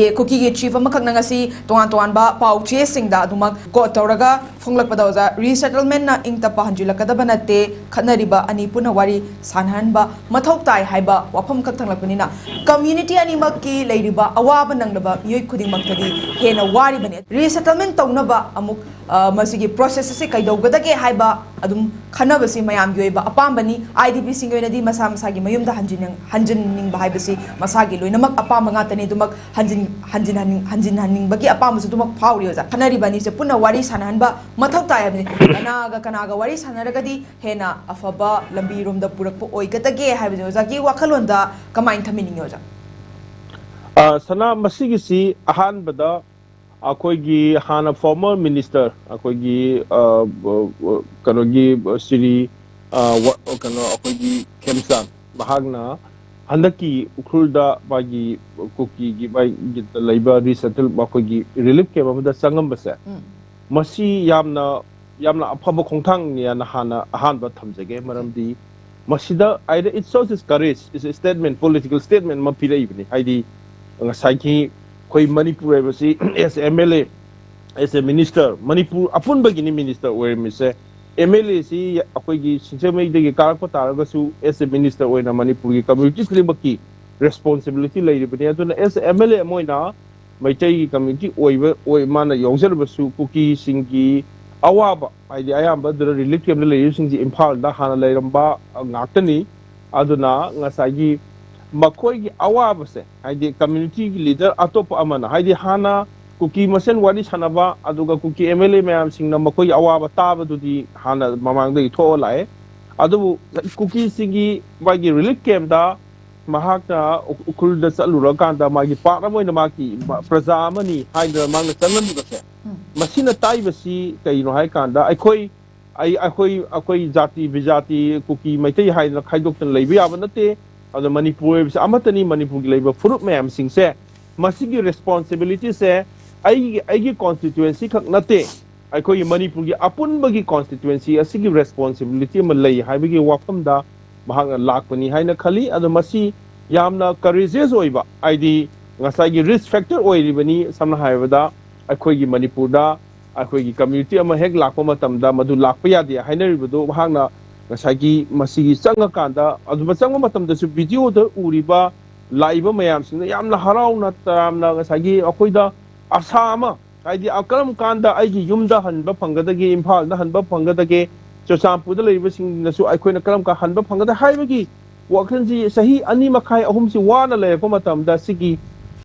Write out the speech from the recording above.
KUKI की chief अमखक नंगसी तोंगान बा पाउचे सिंगदा दुमक को तौरगा फोंगलकपदा ओजा रीसेटलमेंट ना इंगतपा हंजुलकदबा नते खनरिबा अनि पुना वारी सानहनबा मथौ ताई हाइबा वाफम खक थंगलकपनिना कम्युनिटी अनिमक की लेरिबा अवाबा नंगलबा मियोय खुदिंगमक्तदी हेना वारी बने रीसेटलमेंट तौनबा अमुक मसिगी प्रोसेस से कैदौगदगे हाइबा अदुम खनबसी मयाम योइबा अपामबनी IDP सिंगोइनदी मसा मसागी मयुमदा हंजिनिंग हाइबसी मसागी लोइनमक अपाम गातनी दुमक हंजिन हनिंगबगी अपामसु दुमक फाउरियोजा खनरिबनी से पुना वारी सानहनबा मथौ तायबनी कनागा वारी सानरगदी हेना अफबा लंबी रोमदा पुरकपो ओइगदगे हाइबजे ओजागी वाखलोंदा कमाइन थमिनिंगोजा सना मसिगिसी अहानबदा अखोगी हाना फॉर्मर मिनिस्टर अखोगी कनोगी श्री कनो अखोगी खेमसा महागना हंदकी उखुलदा बागी कुकी गी बागी लाइबा रिसेटल बाखोगी रिलीफ के बमदा संगम बसे मसी यामना अफब खोंथांग निया हाना अहानबा थमजगे मरमदी मसिदा आइदा it shows his courage is a statement political statement म पिरैबनी हाइदी साइकी कोई मणिपुर बसी as MLA as a minister Manipur अपुन बगिनी मिनिस्टर ओर मिसे MLA सी अखोगी सिंचेमई देगी कारप तारगसु एस ए मिनिस्टर ओइना मणिपुर की कम्युनिटी क्लिबकी रिस्पांसिबिलिटी लेरिबनी अदुना एस MLA मोइना मैतै की कम्युनिटी ओइ माना यौजरबसु कुकी सिंगी अवाबा आइदि आयाम दर रिलीफ केम लेरि सिंगी इम्फाल दा हाना लेरंबा ngaktani aduna ngasagi मखोई की अवाब से हाइदे कम्युनिटी की लीडर अतोप अमन हाइदे हाना कुकी मसेन वाली सानबा अदुगा कुकी MLA मैम सिंगना मखोई अवाब ताबदुदी हाना ममांगदे थो लाए अदु कुकी सिंगी बागी रिलीफ कैम्प दा महाकना उखुल द चलुरकांदा मागी पारमोइना माकी प्रजा अमनी हाइदे मांग चंगन बसे मसिना ताइबसी कइनो हाइ कांदा अखोई जाति बिजाति कुकी मैतै हाइना खाइदोक्तन लेबि याब नते अद मणिपुर अमतनी मणिपुर की लेबा फुरुप मैम सिंगसे मसिगी रिस्पांसिबिलिटी से आई कॉन्स्टिट्यूएंसी खक नते अखोई मणिपुर की अपुनबगी कॉन्स्टिट्यूएंसी असिगी रिस्पांसिबिलिटी म लई हाइबगी वाफमदा महाग लाकपनी हाइना खली अद मसी यामना करेजेस ओइबा आइदी ngसागी रिस्क फैक्टर ओइरिबनी समना हाइबदा अखोई मणिपुरदा अखोई कम्युनिटी अमा हेक लाकपा मतमदा मदु लाकपा यादे हाइनरिबदो महागना ngसागी मसिगी चंगकांदा अदुबा चंग मतमदसु वीडियो द उरिबा लाइबा मयाम सिंग यामना हराउना तामना ngसागी अखोइदा आशा अमा हाइदि अकरम कांदा आइगी युमदा हनबा फंगदगे इम्फाल दा हनबा फंगदगे चोचामपुदा लेबा सिंगनसु अखोइना करम का हनबा फंगदा हाइबगी वाखनजी सही अनि मखाई अहुमसी वाना लेबा मतमदा सिगी